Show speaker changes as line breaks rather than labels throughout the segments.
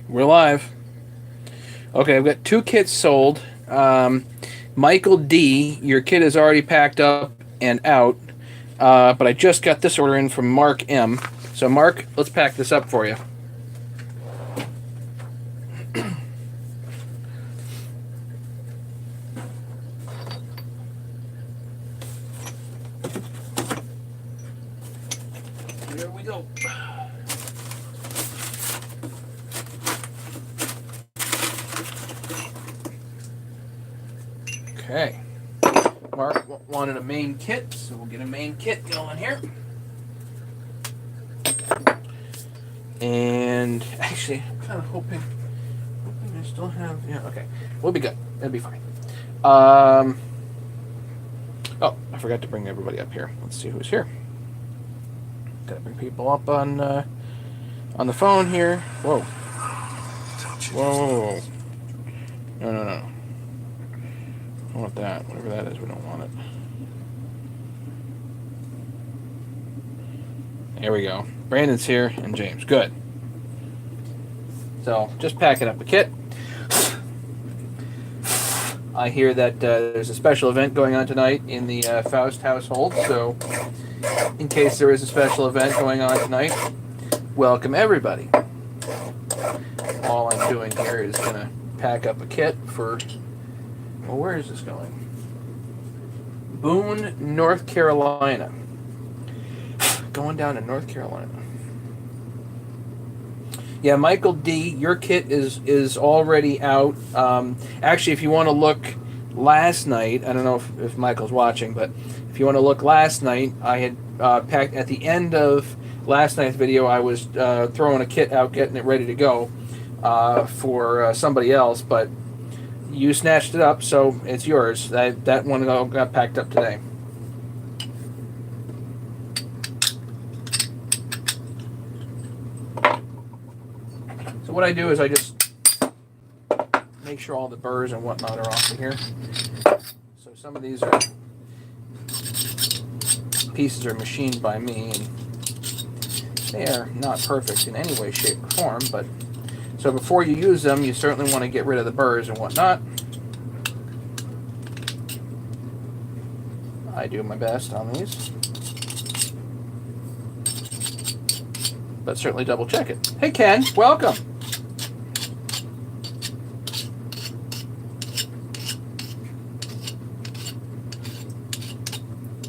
We're live. Okay, I've got two kits sold. Michael D, your kit is already packed up and out, but I just got this order in from Mark M. So, Mark, let's pack this up for you. Here we go. Okay. Mark wanted a main kit, so we'll get a main kit going here. And actually, I'm kind of hoping I still have. Yeah, okay. We'll be good. It'll be fine. Oh, I forgot to bring everybody up here. Let's see who's here. Gotta bring people up on the phone here. Whoa. Whoa. No. I don't want that. Whatever that is, we don't want it. There we go. Brandon's here and James. Good. So, just packing up a kit. I hear that there's a special event going on tonight in the Faust household, so in case there is a special event going on tonight, welcome everybody. All I'm doing here is going to pack up a kit for, well, where is this going? Boone, North Carolina. Going down to North Carolina. Yeah, Michael D, your kit is already out. Actually, if you want to look last night, I don't know if Michael's watching, but if you want to look last night, I had packed at the end of last night's video. I was throwing a kit out, getting it ready to go for somebody else, but you snatched it up, so it's yours. That one got packed up today. So what I do is I just make sure all the burrs and whatnot are off of here. So some of these pieces are machined by me, and they are not perfect in any way, shape, or form. But so before you use them, you certainly want to get rid of the burrs and whatnot. I do my best on these, but certainly double check it. Hey Ken, welcome.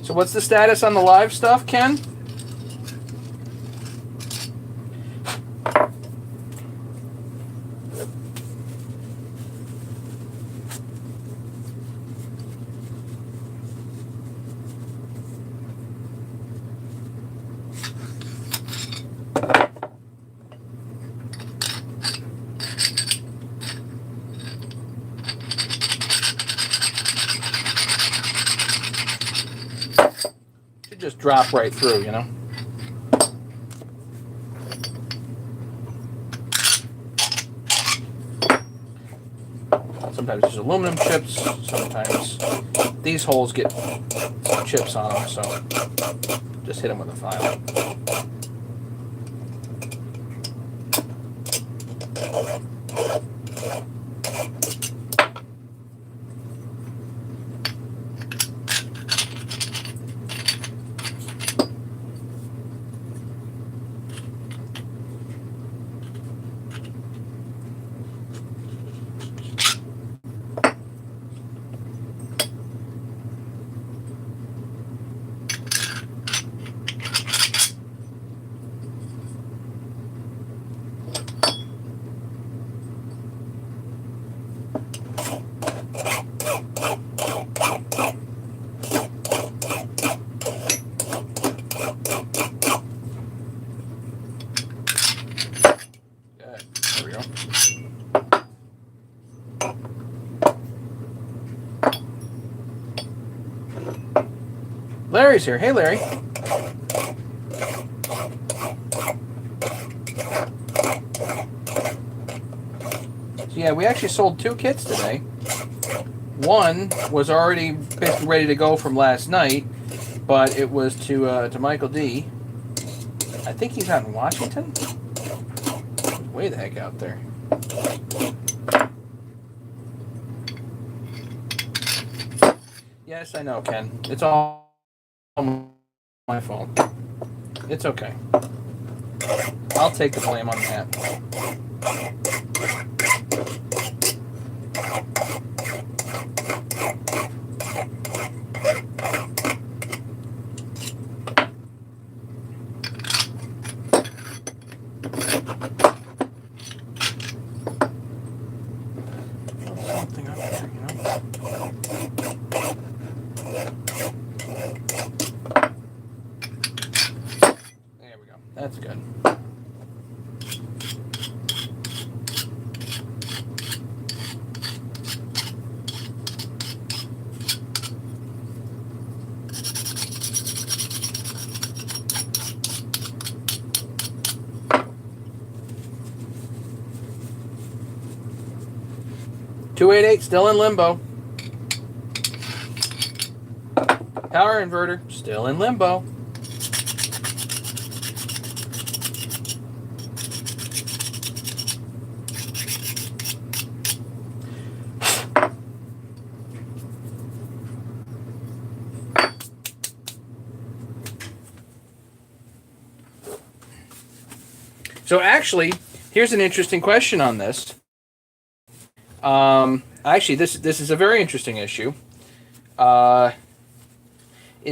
So what's the status on the live stuff, Ken? Just drop right through, you know. Sometimes there's aluminum chips, sometimes these holes get chips on them, so just hit them with a file. Larry's here. Hey, Larry. So yeah, we actually sold two kits today. One was already basically ready to go from last night, but it was to Michael D. I think he's out in Washington. Way the heck out there. Yes, I know, Ken. It's all my fault. It's okay. I'll take the blame on that. Something up there, you know? There we go. That's good. $288 still in limbo. Power inverter still in limbo. So actually, here's an interesting question on this. Actually, this is a very interesting issue. It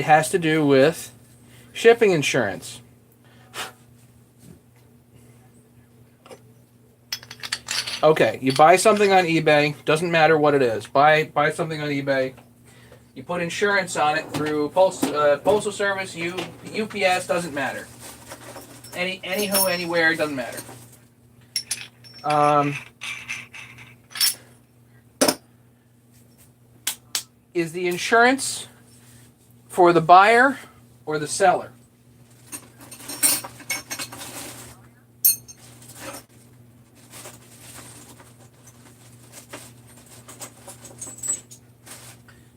has to do with shipping insurance. Okay, you buy something on eBay, doesn't matter what it is. Buy something on eBay. You put insurance on it through Postal Service, UPS, doesn't matter. Anyhow, anywhere, doesn't matter. Is the insurance for the buyer or the seller?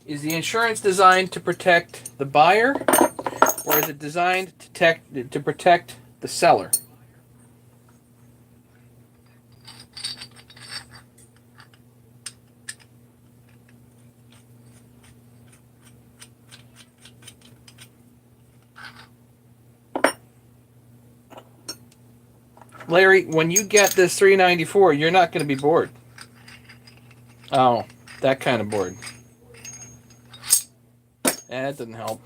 Is the insurance designed to protect the buyer, or is it designed to protect the seller? Larry, when you get this $394, you're not going to be bored. Oh, that kind of bored. That didn't help.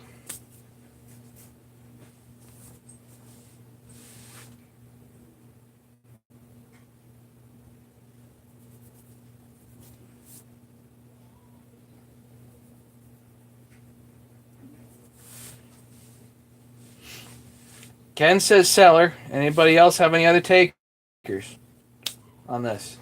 Ken says seller. Anybody else have any other takers on this?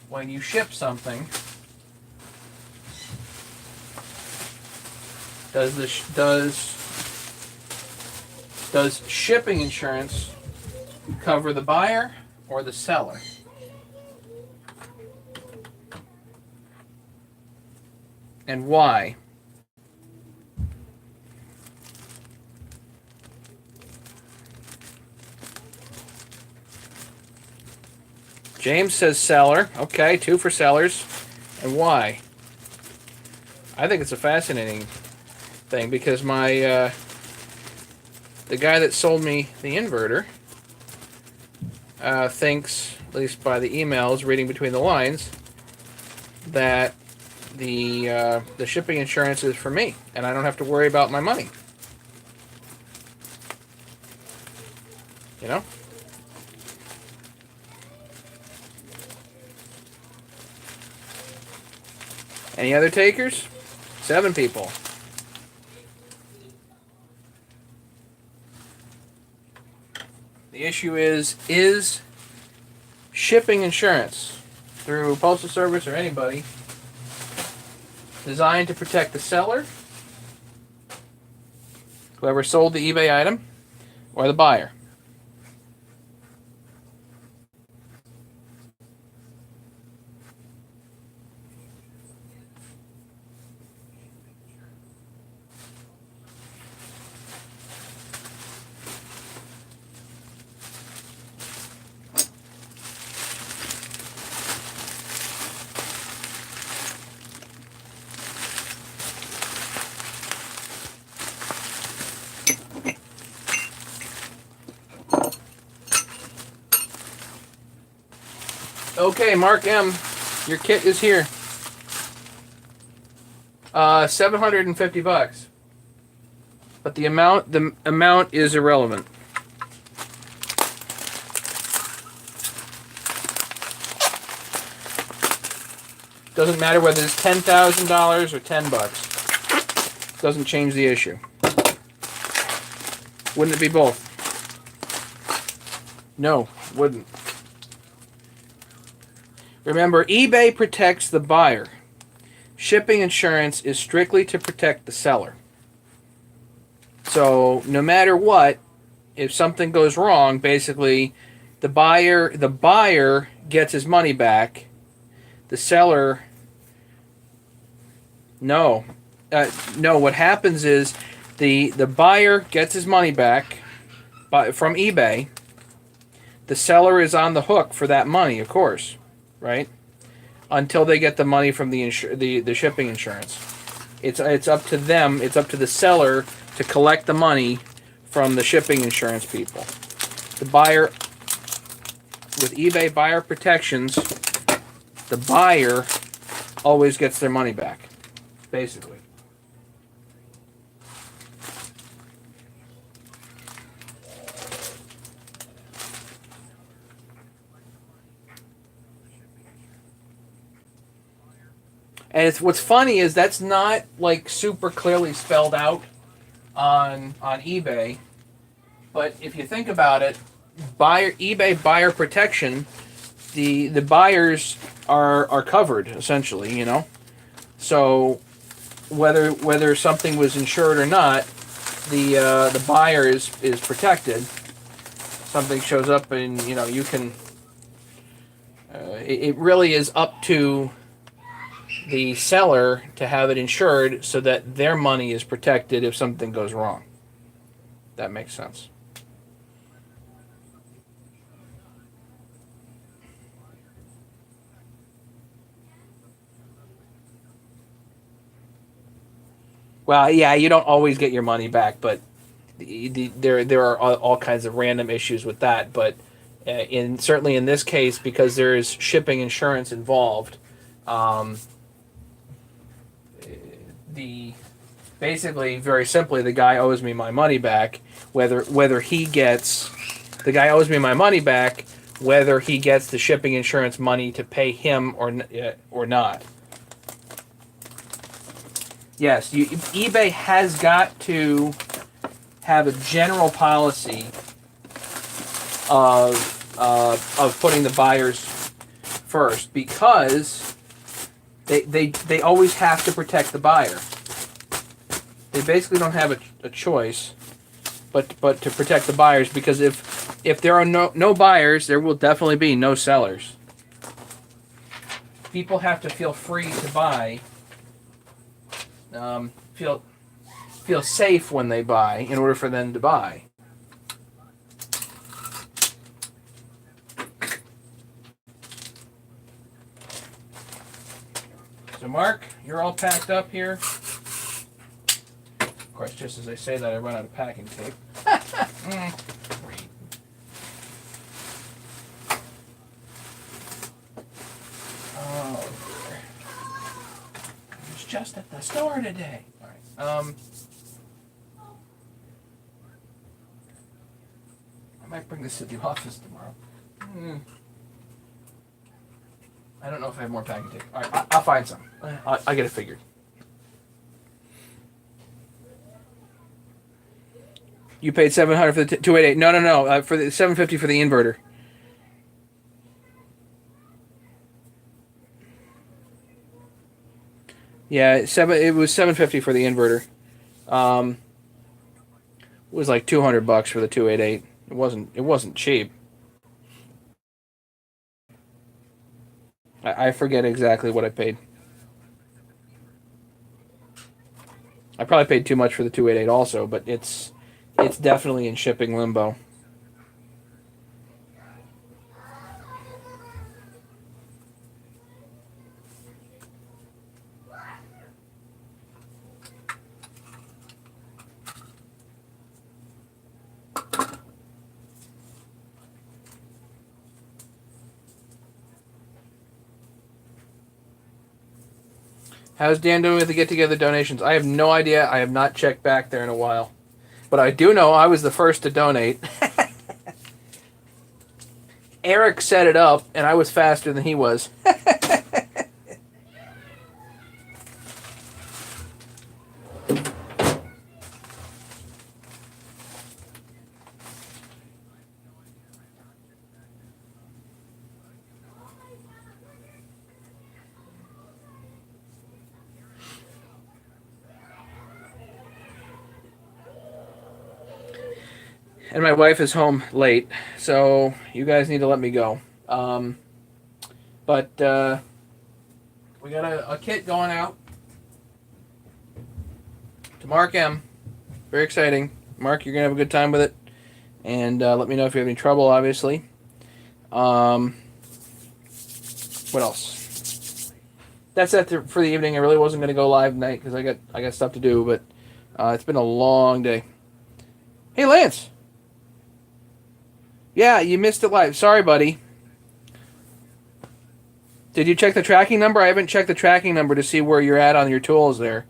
When you ship something, does shipping insurance cover the buyer or the seller? And why? James says seller. Okay, 2 for sellers. And why? I think it's a fascinating thing because the guy that sold me the inverter thinks, at least by the emails, reading between the lines, that the shipping insurance is for me, and I don't have to worry about my money. You know? Any other takers? 7 people. The issue is shipping insurance through Postal Service or anybody designed to protect the seller, whoever sold the eBay item, or the buyer? Okay, Mark M, your kit is here. $750. But the amount is irrelevant. Doesn't matter whether it's $10,000 or $10. Doesn't change the issue. Wouldn't it be both? No, wouldn't. Remember, eBay protects the buyer. Shipping insurance is strictly to protect the seller. So no matter what, if something goes wrong, basically the buyer gets his money back. The seller, no. No, what happens is the buyer gets his money back from eBay. The seller is on the hook for that money, of course, right? Until they get the money from the shipping insurance. It's up to them, it's up to the seller to collect the money from the shipping insurance people. The buyer, with eBay buyer protections, the buyer always gets their money back, basically. And what's funny is that's not like super clearly spelled out on eBay, but if you think about it, eBay buyer protection, the buyers are covered essentially, you know. So whether something was insured or not, the buyer is protected. Something shows up and you can. It really is up to the seller to have it insured so that their money is protected if something goes wrong. That makes sense. Well, yeah, you don't always get your money back, but there are all kinds of random issues with that. But certainly in this case, because there is shipping insurance involved, basically, very simply, the guy owes me my money back. Whether he gets the guy owes me my money back, whether he gets the shipping insurance money to pay him or not. Yes, eBay has got to have a general policy of putting the buyers first, because they always have to protect the buyer. They basically don't have a choice but to protect the buyers, because if there are no buyers, there will definitely be no sellers. People have to feel free to buy, feel safe when they buy in order for them to buy. So Mark, you're all packed up here. Of course, just as I say that, I run out of packing tape. Great. Oh, dear. I was just at the store today. All right. I might bring this to the office tomorrow. I don't know if I have more packing tape. All right, I'll find some. I'll get it figured. You paid $700 for the 288. No. For the $750 for the inverter. Yeah, it was $750 for the inverter. It was like $200 for the 288. It wasn't cheap. I forget exactly what I paid. I probably paid too much for the 288 also, but it's definitely in shipping limbo. How's Dan doing with the get-together donations? I have no idea. I have not checked back there in a while. But I do know I was the first to donate. Eric set it up, and I was faster than he was. And my wife is home late, so you guys need to let me go. But we got a kit going out to Mark M. Very exciting. Mark, you're going to have a good time with it. And let me know if you have any trouble, obviously. What else? That's it for the evening. I really wasn't going to go live tonight because I got stuff to do, but it's been a long day. Hey, Lance. Yeah, you missed it live. Sorry, buddy. Did you check the tracking number? I haven't checked the tracking number to see where you're at on your tools there.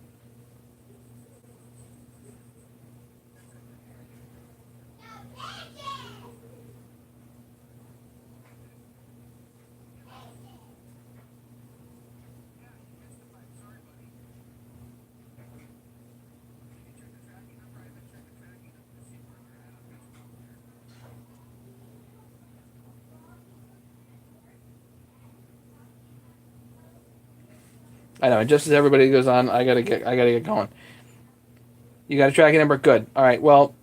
I know. Just as everybody goes on, I gotta get going. You got a tracking number? Good. All right. Well,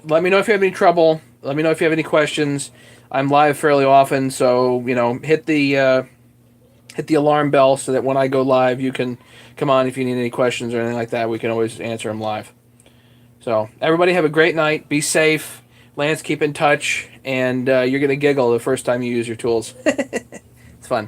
let me know if you have any trouble. Let me know if you have any questions. I'm live fairly often, so hit the alarm bell so that when I go live, you can come on if you need any questions or anything like that. We can always answer them live. So everybody have a great night. Be safe. Lance, keep in touch, and you're gonna giggle the first time you use your tools.